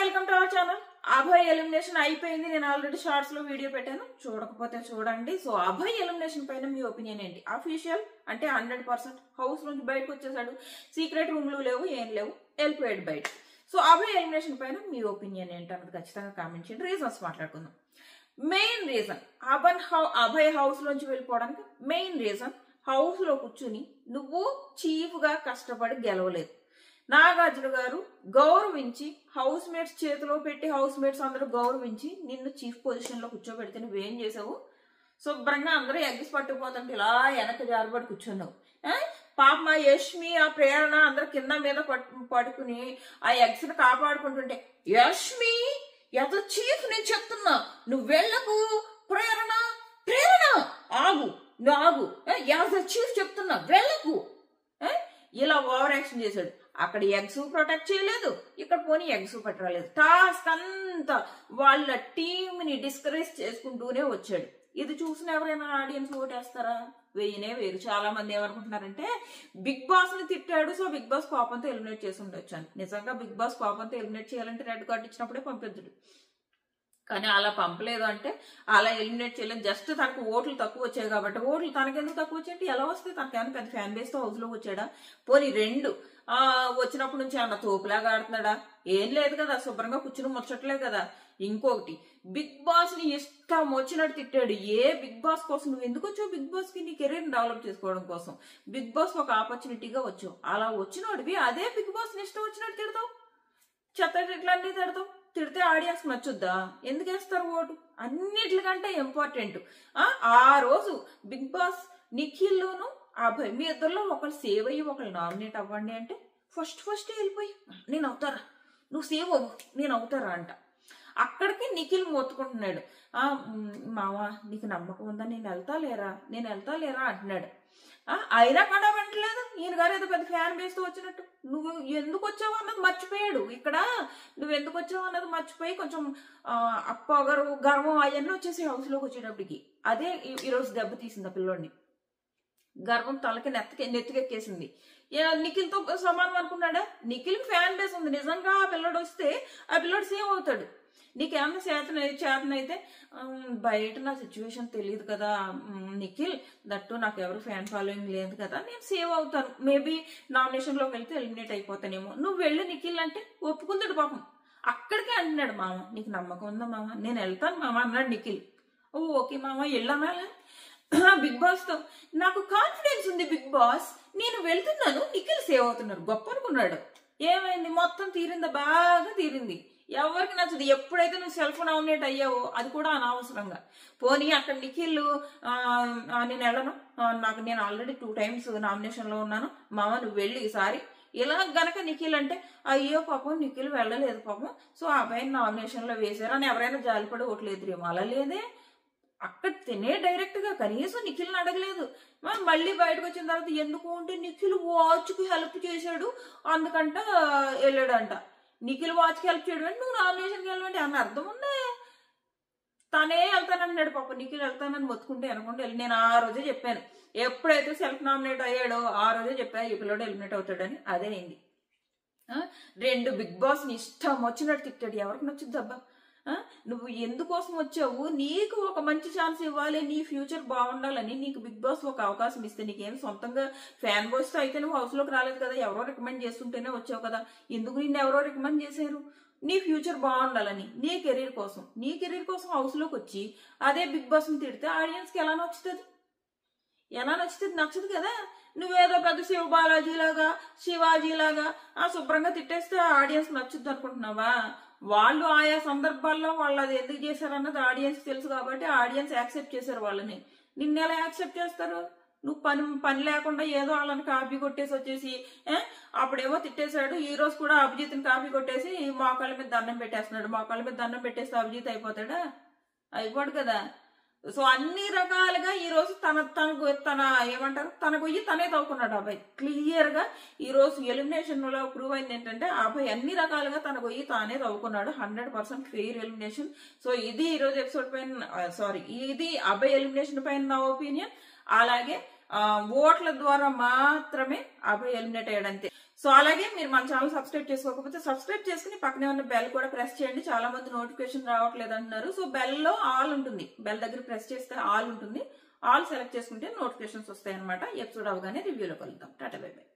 Welcome to our channel. Abhay elimination అయిపోయింది. నేను already shorts లో వీడియో పెట్టాను, చూడకపోతే చూడండి. సో అభయ్ ఎలిమినేషన్ పైన మీ ఒపీనియన్ ఏంటి? అఫీషియల్ అంటే 100% హౌస్ నుంచి బయటకు వచ్చేసాడు, సీక్రెట్ రూమ్లు లేవు, ఏం లేవు, వెళ్ళిపోయాడు బయట. సో అభయ్ ఎలిమినేషన్ పైన మీ ఒపీనియన్ ఏంటి అన్నది ఖచ్చితంగా కామెంట్ చేయండి. రీజన్స్ మాట్లాడుకుందాం. మెయిన్ రీజన్ అభయ్ హౌస్ లోంచి వెళ్ళిపోవడానికి మెయిన్ రీజన్, హౌస్ లో కూర్చుని నువ్వు చీఫ్ గా కష్టపడి గెలవలేదు. నాగార్జున గారు గౌరవించి హౌస్ మేట్స్ చేతిలో పెట్టి, హౌస్ మేట్స్ అందరూ గౌరవించి నిన్ను చీఫ్ పొజిషన్ లో కూర్చోబెడితే నువ్వేం చేసావు? శుభ్రంగా అందరూ ఎగ్స్ పట్టుకుపోతుంటే ఇలా వెనక జారబడి కూర్చున్నావు. పాప మా యష్మి, ఆ ప్రేరణ అందరు కింద మీద పడుకుని ఆ ఎగ్స్ ని కాపాడుకుంటుంటే, యష్మి ఎద చీఫ్ నేను చెప్తున్నా, నువ్వు వెళ్ళకు, ప్రేరణ ప్రేరణ ఆగు, నువ్వు ఆగు, యాజ్ ద చీఫ్ చెప్తున్నా వెళ్ళకు, ఇలా ఓవర్ యాక్షన్ చేశాడు. అక్కడ ఎగ్స్ ప్రొటెక్ట్ చేయలేదు, ఇక్కడ పోనీ ఎగ్స్ పట్టరాలేదు. టాస్క్ అంతా వాళ్ళ టీంని డిస్కరేజ్ చేసుకుంటూనే వచ్చాడు. ఇది చూసిన ఎవరైనా ఆడియన్స్ ఓటేస్తారా? వేయనే వేరు. చాలా మంది ఏమనుకుంటున్నారంటే బిగ్ బాస్ ని తిట్టాడు, సో బిగ్ బాస్ కోపంతో ఎలిమినేట్ చేసి ఉండొచ్చు అని. నిజంగా బిగ్ బాస్ కోపంతో ఎలిమినేట్ చేయాలంటే రెడ్ కార్డు ఇచ్చినప్పుడే పంపించడు, కానీ అలా పంపలేదు అంటే అలా ఎలిమినేట్ చేయలేదు. జస్ట్ తనకు ఓట్లు తక్కువ వచ్చాయి కాబట్టి. ఓట్లు తనకెందుకు తక్కువ వచ్చాయంటే ఎలా వస్తే తనకేమైనా పెద్ద ఫ్యాన్ బేస్ తో హౌస్ లో వచ్చాడా? పోనీ రెండు వచ్చినప్పటి నుంచి ఏమన్నా తోపులాగా ఆడుతున్నాడా? ఏం లేదు కదా, శుభ్రంగా కూర్చుని ముచ్చట్లే కదా. ఇంకొకటి, బిగ్ బాస్ ని ఇష్టం వచ్చినట్టు తిట్టాడు. ఏ బిగ్ బాస్ కోసం నువ్వు ఎందుకు వచ్చావు? బిగ్ బాస్ కి నీ కెరీర్ డెవలప్ చేసుకోవడం కోసం బిగ్ బాస్ ఒక ఆపర్చునిటీగా వచ్చావు. అలా వచ్చినోడివి అదే బిగ్ బాస్ ని ఇష్టం వచ్చినట్టు తిడతావు, చెత్త ఇట్లన్నీ తిడతావు. తిడితే ఆడియన్స్ నచ్చుద్దా? ఎందుకు వేస్తారు ఓటు? అన్నిటికంటే ఇంపార్టెంట్, ఆ రోజు బిగ్ బాస్ నిఖిల్లోను అభయ్ మీ ఇద్దరులో ఒకళ్ళు సేవ్ అయ్యి ఒకళ్ళు నామినేట్ అవ్వండి అంటే ఫస్ట్ వెళ్ళిపోయి నేను అవుతారా, నువ్వు సేవ్ అవ్వు, నేను అవుతారా అంట. అక్కడికి నిఖిల్ మొత్తుకుంటున్నాడు, మావా నీకు నమ్మకం ఉందా, నేను వెళ్తా లేరా అంటున్నాడు. అయినా కూడా వింటలేదు. ఈయన గారు ఏదో పెద్ద ఫ్యాన్ బేస్ తో వచ్చినట్టు. నువ్వు ఎందుకు వచ్చావు అన్నది మర్చిపోయాడు. ఇక్కడ నువ్వు ఎందుకు వచ్చావు అన్నది మర్చిపోయి కొంచెం అప్పగారు గర్వం అవన్నీ వచ్చేసి హౌస్ లోకి వచ్చేటప్పటికి. అదే ఈరోజు దెబ్బ తీసింది ఆ పిల్లోడిని. గర్వం తలకి నెత్తికెక్కేసింది. నిఖిల్తో సమానం అనుకున్నాడా? నిఖిల్ ఫ్యాన్ బేస్ ఉంది. నిజంగా ఆ పిల్లడు వస్తే ఆ పిల్లడు సేవ్ అవుతాడు. నీకేమన్నా చేతనైతే బయట నా సిచ్యువేషన్ తెలియదు కదా నిఖిల్, దట్టు నాకు ఎవరు ఫ్యాన్ ఫాలోయింగ్ లేదు కదా, నేను సేవ్ అవుతాను, మేబీ నామినేషన్ లోకి వెళ్తే ఎలిమినేట్ అయిపోతానేమో, నువ్వు వెళ్ళు నిఖిల్ అంటే ఒప్పుకుందాడు పాపం. అక్కడికే అంటున్నాడు, మామ నీకు నమ్మకం ఉందా మామ, నేను వెళ్తాను మామ అన్నాడు నిఖిల్. ఓకే మామ వెళ్ళానా బిగ్ బాస్ తో? నాకు కాన్ఫిడెన్స్ ఉంది బిగ్ బాస్, నేను వెళ్తున్నాను, నిఖిల్ సేవ్ అవుతున్నారు, గొప్ప అనుకున్నాడు. ఏమైంది? మొత్తం తీరిందా? బాగా తీరింది. ఎవరికి నచ్చదు. ఎప్పుడైతే నువ్వు సెల్ఫ్ నామినేట్ అయ్యావో అది కూడా అనవసరంగా. పోనీ అక్కడ నిఖిల్ నేను వెళ్ళను, నేను ఆల్రెడీ 2 times నామినేషన్ లో ఉన్నాను, మామ నువ్వు వెళ్ళి ఈసారి ఇలా గనక నిఖిల్ అంటే, అయ్యో పాపం నిఖిల్ వెళ్ళలేదు పాపం, సో ఆ అబ్బాయిని నామినేషన్ లో వేశారు అని ఎవరైనా జాలిపడి ఓట్లేదురేమో. అలా లేదే, అక్కడ తినే డైరెక్ట్ గా కనీసం నిఖిల్ని అడగలేదు. మళ్ళీ బయటకు వచ్చిన తర్వాత ఎందుకు అంటే నిఖిల్ వాచ్ కి హెల్ప్ చేశాడు అందుకంట వెళ్ళాడంట. నిఖిల్ వాచ్కి హెల్ప్ చేయడం అంటే నువ్వు నామినేషన్కి వెళ్ళమంటే అన్న అర్థం ఉందా? తనే వెళ్తానన్నాడు పాప. నిఖిల్ వెళ్తానని మొత్తుకుంటే అనుకుంటే నేను ఆ రోజే చెప్పాను, ఎప్పుడైతే సెల్ఫ్ నామినేట్ అయ్యాడో ఆ రోజే చెప్పాను ఈ పిల్లడు ఎలిమినేట్ అవుతాడని. అదే అయింది. 2 బిగ్ బాస్ ని ఇష్టం వచ్చినట్టు తిట్టాడు. ఎవరికి నచ్చుద్ది అబ్బా? నువ్వు ఎందుకోసం వచ్చావు? నీకు ఒక మంచి ఛాన్స్ ఇవ్వాలి, నీ ఫ్యూచర్ బాగుండాలని నీకు బిగ్ బాస్ ఒక అవకాశం ఇస్తే, నీకేం సొంతంగా ఫ్యాన్ బాయ్స్ తో అయితే నువ్వు హౌస్ లోకి రాలేదు కదా, ఎవరో రికమెండ్ చేస్తుంటేనే వచ్చావు కదా. ఎందుకు నిన్ను ఎవరో రికమెండ్ చేశారు? నీ ఫ్యూచర్ బాగుండాలని, నీ కెరీర్ కోసం హౌస్ లోకి వచ్చి అదే బిగ్ బాస్ ని తిడితే ఆడియన్స్ కి ఎలా నచ్చుతుంది? నచ్చదు కదా. నువ్వేదో పెద్ద శివాజీలాగా శుభ్రంగా తిట్టేస్తే ఆడియన్స్ నచ్చుద్ది అనుకుంటున్నావా? వాళ్ళు ఆయా సందర్భాల్లో వాళ్ళు అది ఎందుకు చేశారన్నది ఆడియన్స్ తెలుసు కాబట్టి ఆడియన్స్ యాక్సెప్ట్ చేశారు వాళ్ళని. నిన్నెలా యాక్సెప్ట్ చేస్తారు? నువ్వు పని లేకుండా ఏదో వాళ్ళని కాపీ కొట్టేసి వచ్చేసి అప్పుడేమో తిట్టేశాడు. ఈ రోజు కూడా అభిజిత్ని కాపీ కొట్టేసి మోకాళ్ళ మీద దండం పెట్టేస్తున్నాడు. మోకాళ్ళ మీద దండం పెట్టేస్తే అభిజిత్ అయిపోతాడా? అయిపోడు కదా. సో అన్ని రకాలుగా ఈ రోజు తన ఏమంటారు, తన గొయ్యి తనే తవ్వుకున్నాడు అబ్బాయి. క్లియర్ గా ఈ రోజు ఎలిమినేషన్ లో ప్రూవ్ అయింది ఏంటంటే అబ్బాయి అన్ని రకాలుగా తన గొయ్యి తానే తవ్వుకున్నాడు. 100% ఫెయిర్ ఎలిమినేషన్. సో ఇది ఈ రోజు ఎపిసోడ్ పైన ఇది అబ్బాయి ఎలిమినేషన్ పైన నా ఒపీనియన్. అలాగే ఓట్ల ద్వారా మాత్రమే అబ్బాయి ఎలిమినేట్ అయ్యాడు అంతే. సో అలాగే మీరు మన ఛానల్ సబ్స్క్రైబ్ చేసుకోకపోతే సబ్స్క్రైబ్ చేసుకుని పక్కనే ఉన్న బెల్ కూడా ప్రెస్ చేయండి. చాలా మంది నోటిఫికేషన్ రావట్లేదు అంటున్నారు. సో బెల్ లో ఆల్ ఉంటుంది, బెల్ దగ్గర ప్రెస్ చేస్తే ఆల్ ఉంటుంది. ఆల్ సెలెక్ట్ చేసుకుంటే నోటిఫికేషన్స్ వస్తాయి అనమాట. ఎపిసోడ్ అవగానే రివ్యూలో కలుద్దాం. Tata bye by.